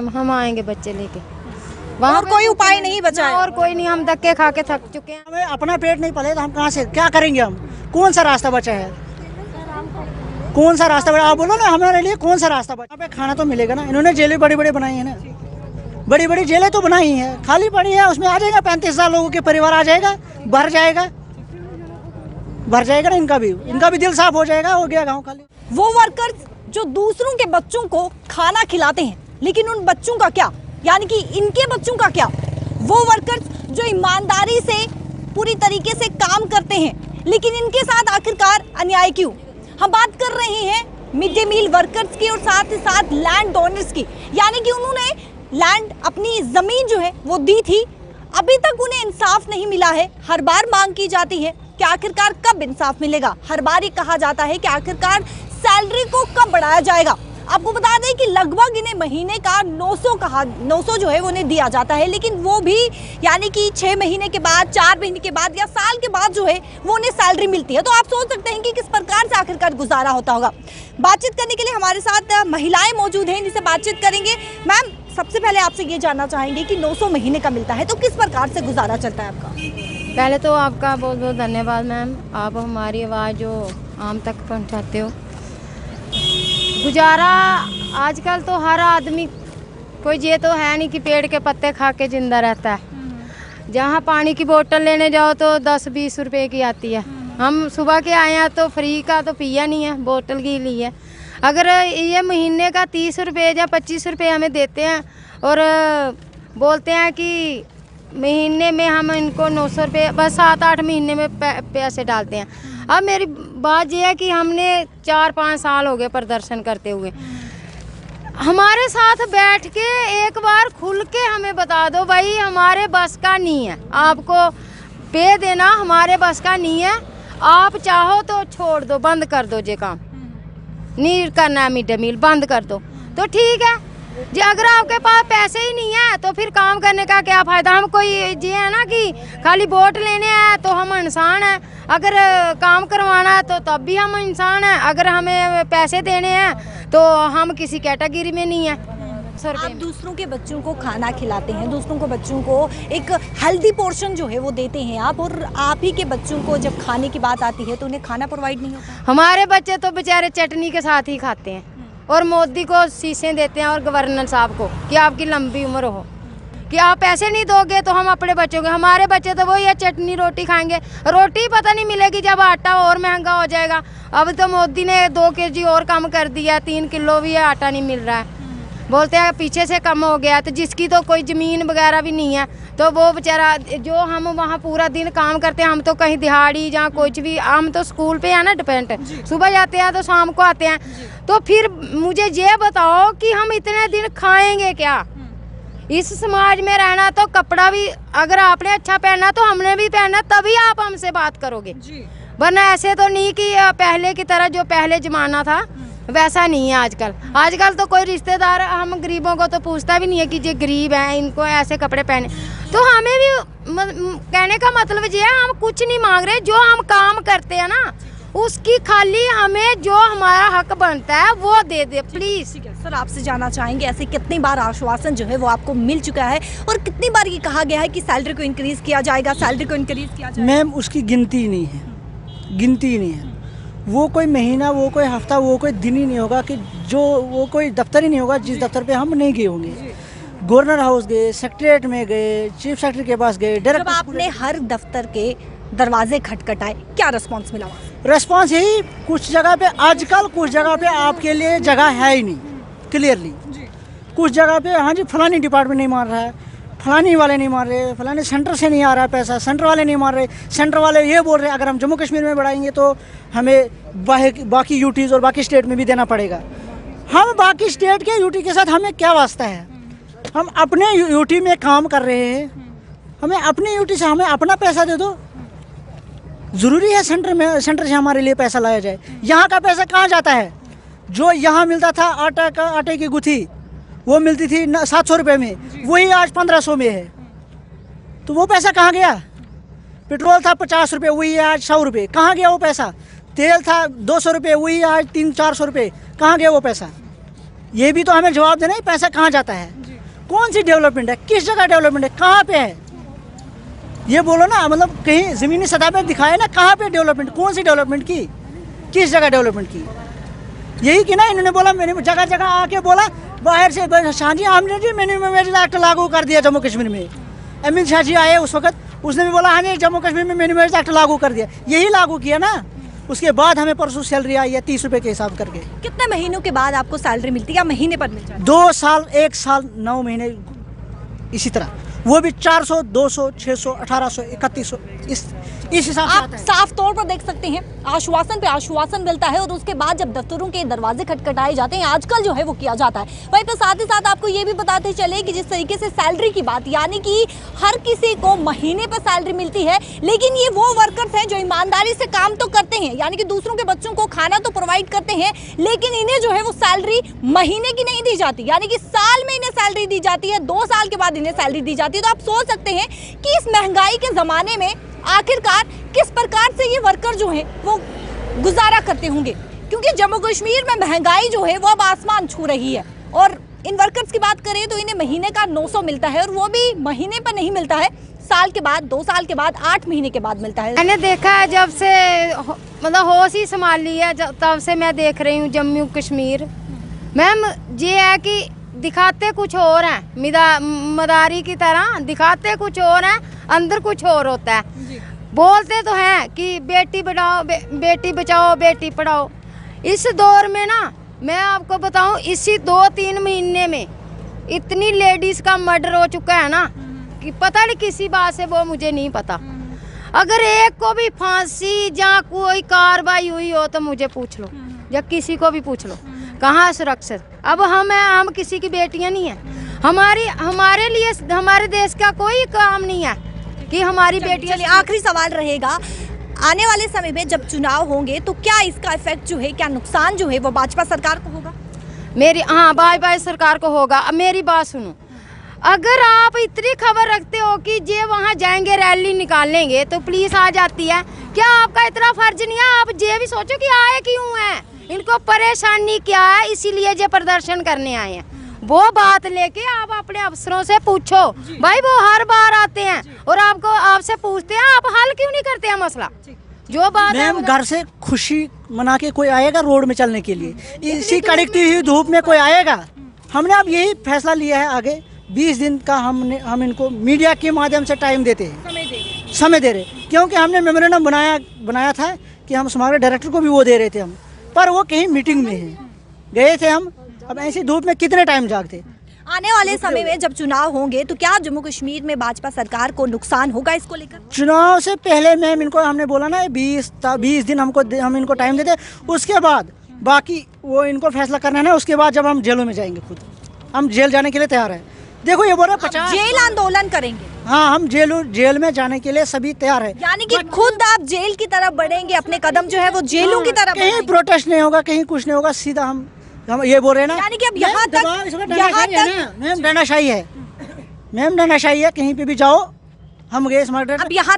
हम आएंगे बच्चे लेके। और कोई उपाय नहीं बचा है? और कोई नहीं, हम धक्के खा के थक चुके हैं। हमें अपना पेट नहीं पले तो हम कहाँ से क्या करेंगे? हम कौन सा रास्ता बचा है? कौन सा रास्ता बचा? आप बोलो ना, हमारे लिए कौन सा रास्ता बचा? यहाँ पे खाना तो मिलेगा ना। इन्होंने जेलें बड़ी बड़ी बनाई है ना, बड़ी बड़ी जेलें तो बनाई हैं, खाली पड़ी है। उसमें आ जाएगा 35,000 लोगों के परिवार आ जाएगा, भर जाएगा ना। इनका भी दिल साफ हो जाएगा, हो गया गाँव खाली। वो वर्कर्स जो दूसरों के बच्चों को खाना खिलाते हैं, लेकिन उन बच्चों का क्या, यानी कि इनके बच्चों का क्या? वो वर्कर्स जो ईमानदारी से पूरी तरीके से काम करते हैं, लेकिन इनके साथ आखिरकार अन्याय क्यों? हम बात कर रहे हैं मिड डे मील वर्कर्स की और साथ ही साथ लैंड ओनर्स की, यानी कि उन्होंने लैंड, अपनी जमीन जो है वो दी थी, अभी तक उन्हें इंसाफ नहीं मिला है। हर बार मांग की जाती है कि आखिरकार कब इंसाफ मिलेगा। हर बार ये कहा जाता है कि आखिरकार सैलरी को कब बढ़ाया जाएगा। आपको बता दें कि लगभग इन्हें महीने का 900 जो है वो उन्हें दिया जाता है, लेकिन वो भी यानी कि 6 महीने के बाद, 4 महीने के बाद या साल के बाद जो है वो उन्हें सैलरी मिलती है। तो आप सोच सकते हैं कि किस प्रकार से आखिरकार गुजारा होता होगा। बातचीत करने के लिए हमारे साथ महिलाएं मौजूद हैं, जिनसे बातचीत करेंगे। मैम, सबसे पहले आपसे ये जानना चाहेंगे कि 900 महीने का मिलता है, तो किस प्रकार से गुजारा चलता है आपका? पहले तो आपका बहुत बहुत धन्यवाद मैम, आप हमारी आवाज़ जो आम तक पहुंचाते हो। गुजारा आजकल तो हर आदमी, कोई ये तो है नहीं कि पेड़ के पत्ते खा के जिंदा रहता है। जहाँ पानी की बोतल लेने जाओ तो 10-20 रुपए की आती है। हम सुबह के आए हैं तो फ्री का तो पिया नहीं है, बोतल की ली है। अगर ये महीने का 30 रुपये या 25 रुपये हमें देते हैं और बोलते हैं कि महीने में हम इनको 900 रुपये, बस 7-8 महीने में पैसे डालते हैं। अब मेरी बात यह है कि हमने 4-5 साल हो गए प्रदर्शन करते हुए। हमारे साथ बैठ के एक बार खुल के हमें बता दो भाई, हमारे बस का नहीं है, आपको पे देना हमारे बस का नहीं है। आप चाहो तो छोड़ दो, बंद कर दो, ये काम नहीं करना है, मिड डे मील बंद कर दो तो ठीक है जी। अगर आपके पास पैसे ही नहीं है तो फिर काम करने का क्या फ़ायदा? हम कोई ये है ना कि खाली वोट लेने हैं तो हम इंसान हैं, अगर काम करवाना है तो तब भी हम इंसान हैं, अगर हमें पैसे देने हैं तो हम किसी कैटेगरी में नहीं हैं। आप दूसरों के बच्चों को खाना खिलाते हैं, दूसरों को बच्चों को एक हेल्दी पोर्शन जो है वो देते हैं आप, और आप ही के बच्चों को जब खाने की बात आती है तो उन्हें खाना प्रोवाइड नहीं होता। हमारे बच्चे तो बेचारे चटनी के साथ ही खाते हैं और मोदी को शीशे देते हैं और गवर्नर साहब को कि आपकी लंबी उम्र हो, कि आप पैसे नहीं दोगे तो हम अपने बच्चों के, हमारे बच्चे तो वही है चटनी रोटी खाएंगे। रोटी पता नहीं मिलेगी जब आटा और महंगा हो जाएगा। अब तो मोदी ने 2 kg और कम कर दिया, 3 किलो भी आटा नहीं मिल रहा है, बोलते हैं पीछे से कम हो गया। तो जिसकी तो कोई ज़मीन वगैरह भी नहीं है तो वो बेचारा, जो हम वहाँ पूरा दिन काम करते हैं, हम तो कहीं दिहाड़ी जहाँ कुछ भी, हम तो स्कूल पे है ना डिपेंड, सुबह जाते हैं तो शाम को आते हैं। तो फिर मुझे ये बताओ कि हम इतने दिन खाएंगे क्या? इस समाज में रहना तो कपड़ा भी अगर आपने अच्छा पहनना तो हमने भी पहनना, तभी आप हमसे बात करोगे, वरना ऐसे तो नहीं कि पहले की तरह जो पहले जमाना था वैसा नहीं है आजकल। आजकल तो कोई रिश्तेदार हम गरीबों को तो पूछता भी नहीं है कि ये गरीब हैं, इनको ऐसे कपड़े पहने। तो हमें भी कहने का मतलब ये है, हम कुछ नहीं मांग रहे, जो हम काम करते हैं ना उसकी खाली हमें जो हमारा हक बनता है वो दे दे प्लीज। सर, आपसे जानना चाहेंगे ऐसे कितनी बार आश्वासन जो है वो आपको मिल चुका है और कितनी बार ये कहा गया है कि सैलरी को इंक्रीज किया जाएगा, सैलरी को इंक्रीज किया जाएगा? मैम, उसकी गिनती नहीं है, गिनती नहीं है। वो कोई महीना, वो कोई हफ्ता, वो कोई दिन ही नहीं होगा कि जो, वो कोई दफ्तर ही नहीं होगा जिस दफ्तर पे हम नहीं गए होंगे। गवर्नर हाउस गए, सेक्रेटरीट में गए, चीफ सेक्रेटरी के पास गए, जब आपने हर दफ्तर के दरवाजे खटखटाए, क्या रिस्पांस मिला? रेस्पॉन्स यही, कुछ जगह पे आजकल कुछ जगह पे आपके लिए जगह है ही नहीं क्लियरली। कुछ जगह पे हाँ जी फलानी डिपार्टमेंट नहीं मार रहा है, फलानी वाले नहीं मार रहे, फलाने सेंटर से नहीं आ रहा है पैसा, सेंटर वाले नहीं मार रहे। सेंटर वाले ये बोल रहे हैं अगर हम जम्मू कश्मीर में बढ़ाएंगे तो हमें बाकी यूटीज़ और बाकी स्टेट में भी देना पड़ेगा। हम बाकी स्टेट के यूटी के साथ हमें क्या वास्ता है? हम अपने यूटी में काम कर रहे हैं, हमें अपनी यूटी से हमें अपना पैसा दे दो। ज़रूरी है सेंटर से हमारे लिए पैसा लाया जाए? यहाँ का पैसा कहाँ जाता है? जो यहाँ मिलता था आटे की गुथी, वो मिलती थी 700 रुपये में, वही आज 1500 में है। तो वो पैसा कहाँ गया? पेट्रोल था 50 रुपये, वही आज 100 रुपये, कहाँ गया वो पैसा? तेल था 200 रुपये, वही आज 300-400 रुपये, कहाँ गया वो पैसा? ये भी तो हमें जवाब देना है, पैसा कहाँ जाता है। कौन सी डेवलपमेंट है, किस जगह डेवलपमेंट है, कहाँ पे है, ये बोलो ना। मतलब कहीं ज़मीनी सतह पे दिखाए ना, कहाँ पे डेवलपमेंट, कौन सी डेवलपमेंट की, किस जगह डेवलपमेंट की। यही कि ना इन्होंने बोला, मैंने जगह जगह आके बोला बाहर से, शाह जी हमने जी मिनिमम वेज एक्ट लागू कर दिया जम्मू कश्मीर में। अमित शाह जी आए उस वक्त, उसने भी बोला हाँ जी जम्मू कश्मीर में मिनिमम वेज एक्ट लागू कर दिया, यही लागू किया ना। उसके बाद हमें परसों सैलरी आई है 30 रुपये के हिसाब करके। कितने महीनों के बाद आपको सैलरी मिलती है या महीने पर मिल जाती है? 2 साल, 1 साल 9 महीने, इसी तरह, वो भी 400, 200, 600, 1800, 3100, इस हिसाब से आप आता है। साफ तौर पर देख सकते हैं आश्वासन पे आश्वासन मिलता है और उसके बाद जब दफ्तरों के दरवाजे खटखटाए जाते हैं आजकल जो है वो किया जाता है। वहीं पर साथ ही साथ आपको ये भी बताते चले कि जिस तरीके से सैलरी की बात, यानी कि हर किसी को महीने पर सैलरी मिलती है, लेकिन ये वो वर्कर्स हैं जो ईमानदारी से काम तो करते हैं, यानी कि दूसरों के बच्चों को खाना तो प्रोवाइड करते हैं, लेकिन इन्हें जो है वो सैलरी महीने की नहीं दी जाती, यानी कि साल में इन्हें सैलरी दी जाती है, 2 साल के बाद इन्हें सैलरी दी जाती है। तो आप सोच सकते हैं कि इस महंगाई के ज़माने में आखिरकार किस प्रकार से ये वर्कर जो हैं वो गुजारा करते होंगे, क्योंकि जम्मू कश्मीर में महंगाई जो है वो अब आसमान छू रही है। और इन वर्कर्स की बात करें तो इन्हें महीने का 900 मिलता है, और वो भी महीने पर नहीं मिलता है, साल के बाद, 2 साल के बाद, 8 महीने के बाद मिलता है। मैंने देखा है जब से मतलब होश ही संभाल ली है, तब से मैं देख रही हूँ जम्मू कश्मीर। मैम ये है कि दिखाते कुछ और हैं, मदारी की तरह दिखाते कुछ और हैं, अंदर कुछ और होता है। बोलते तो हैं कि बेटी बढ़ाओ, बेटी बचाओ, बेटी पढ़ाओ। इस दौर में ना मैं आपको बताऊं, इसी 2-3 महीने में इतनी लेडीज़ का मर्डर हो चुका है ना कि पता नहीं किसी बात से, वो मुझे नहीं पता। अगर एक को भी फांसी या कोई कार्रवाई हुई हो तो मुझे पूछ लो, या किसी को भी पूछ लो, कहाँ सुरक्षित। अब हम किसी की बेटियां नहीं हैं, हमारे लिए हमारे देश का कोई काम नहीं है कि हमारी बेटियां। आखिरी सवाल रहेगा, आने वाले समय में जब चुनाव होंगे तो क्या इसका इफेक्ट जो है, क्या नुकसान जो है वो भाजपा सरकार को होगा? भाजपा सरकार को होगा। अब मेरी बात सुनो, अगर आप इतनी खबर रखते हो कि जे वहाँ जाएंगे रैली निकालेंगे तो पुलिस आ जाती है, क्या आपका इतना फर्ज नहीं है? आप ये भी सोचो कि आए क्यों हैं, इनको परेशानी क्या है, इसीलिए ये प्रदर्शन करने आए हैं। वो बात लेके आप अपने अफसरों से पूछो, भाई वो हर बार आते हैं और आपसे पूछते हैं, आप हल क्यों नहीं करते हैं मसला? जो बात है मैम, घर से खुशी मना के कोई आएगा रोड में चलने के लिए, इसी कड़कती हुई धूप में कोई आएगा? हमने अब यही फैसला लिया है, आगे 20 दिन का हम इनको मीडिया के माध्यम से टाइम देते हैं, समय दे रहे, क्योंकि हमने मेमोरेंडम बनाया था कि हम हमारे डायरेक्टर को भी वो दे रहे थे हम, पर वो कहीं मीटिंग में है, गए थे हम। अब ऐसी धूप में कितने टाइम जागते? आने वाले समय में जब चुनाव होंगे तो क्या जम्मू कश्मीर में भाजपा सरकार को नुकसान होगा इसको लेकर? चुनाव से पहले मैम इनको हमने बोला ना 20 दिन हम इनको टाइम देते, उसके बाद बाकी वो इनको फैसला करना है ना। उसके बाद जब हम जेलों में जाएंगे, खुद हम जेल जाने के लिए तैयार हैं। देखो ये बोल रहे 50 जेल आंदोलन करेंगे। हाँ, हम जेल में जाने के लिए सभी तैयार है, यानी कि खुद आप जेल की तरफ बढ़ेंगे, अपने कदम जो है वो जेलों की तरफ कहीं प्रोटेस्ट नहीं होगा, कहीं कुछ नहीं होगा, सीधा हम ये बोल रहे हैं ना। यानी कि अब यहाँ तक मैम डंडाशाही है, मैम डंडाशाही है, कहीं पे भी जाओ। हम गए स्मार्ट, अब यहाँ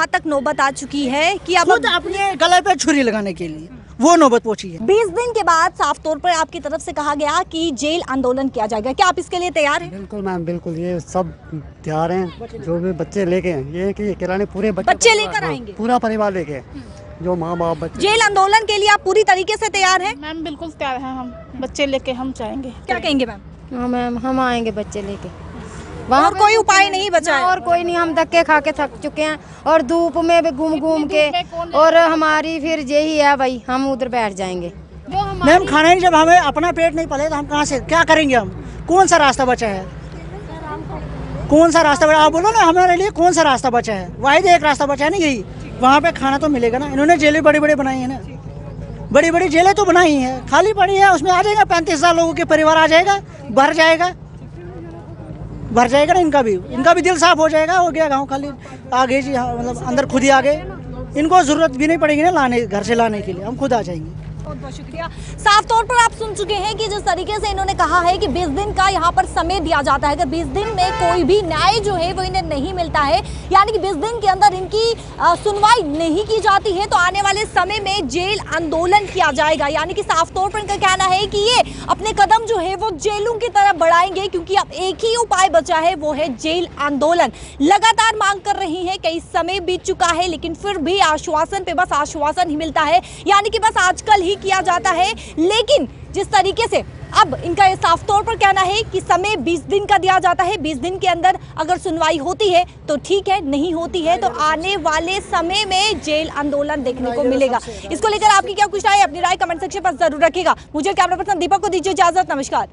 तक नौबत आ चुकी है कि अब खुद अपने गले पे छुरी लगाने के लिए वो नौबत पहुंची है। 20 दिन के बाद साफ तौर पर आपकी तरफ से कहा गया कि जेल आंदोलन किया जाएगा, क्या आप इसके लिए तैयार हैं? बिल्कुल मैम, बिल्कुल, ये सब तैयार हैं। जो भी बच्चे लेके हैं, ये कि किराने पूरे बच्चे लेकर आएंगे, पूरा परिवार लेके, जो माँ बाप बच्चे। जेल आंदोलन के लिए आप पूरी तरीके से तैयार हैं? मैम बिल्कुल तैयार हैं, हम बच्चे लेके हम जाएंगे। क्या कहेंगे मैम? हाँ मैम, हम आएंगे बच्चे लेके। और कोई उपाय नहीं बचा है? और कोई नहीं, हम धक्के खा के थक चुके हैं और धूप में भी घूम के, और हमारी फिर यही है भाई, हम उधर बैठ जाएंगे। मैम खाना ही, जब हमें अपना पेट नहीं पले तो हम कहाँ से क्या करेंगे? हम कौन सा रास्ता बचा है? कौन सा रास्ता बचा? आप बोलो ना, हमारे लिए कौन सा रास्ता बचा है? वाहिद एक रास्ता बचा है ना, यही। वहाँ पे खाना तो मिलेगा ना। इन्होंने जेलें बड़ी बड़ी बनाई है ना, बड़ी बड़ी जेलें तो बनाई हैं, खाली पड़ी है, उसमें आ जाएगा 35,000 लोगों के परिवार आ जाएगा, भर जाएगा ना। इनका भी दिल साफ हो जाएगा, हो गया गाँव खाली। आगे जी, हाँ, मतलब अंदर खुद ही आ गए, इनको जरूरत भी नहीं पड़ेगी ना घर से लाने के लिए, हम खुद आ जाएंगे। बहुत बहुत शुक्रिया। साफ तौर पर आप सुन चुके हैं कि जिस तरीके से इन्होंने कहा है कि 20 दिन का यहाँ पर समय दिया जाता है, अगर 20 दिन में कोई भी न्याय जो है वो इन्हें नहीं मिलता है, यानी कि 20 दिन के अंदर इनकी सुनवाई नहीं की जाती है, तो आने वाले समय में जेल आंदोलन किया जाएगा। यानी कि साफ तौर पर इनका कहना है कि ये अपने कदम जो है वो जेलों की तरफ बढ़ाएंगे, क्योंकि अब एक ही उपाय बचा है, वो है जेल आंदोलन। लगातार मांग कर रही है, कई समय बीत चुका है, लेकिन फिर भी आश्वासन पे बस आश्वासन ही मिलता है, यानी कि बस आजकल ही किया जाता है। लेकिन जिस तरीके से अब इनका ये साफ तौर पर कहना है कि समय 20 दिन का दिया जाता है, 20 दिन के अंदर अगर सुनवाई होती है तो ठीक है, नहीं होती है तो आने वाले समय में जेल आंदोलन देखने को मिलेगा। इसको लेकर आपकी क्या कुछ राय है? अपनी राय कमेंट सेक्शन पर जरूर रखिएगा। मुझे कैमरा पर्सन दीपक को दीजिए इजाजत। नमस्कार।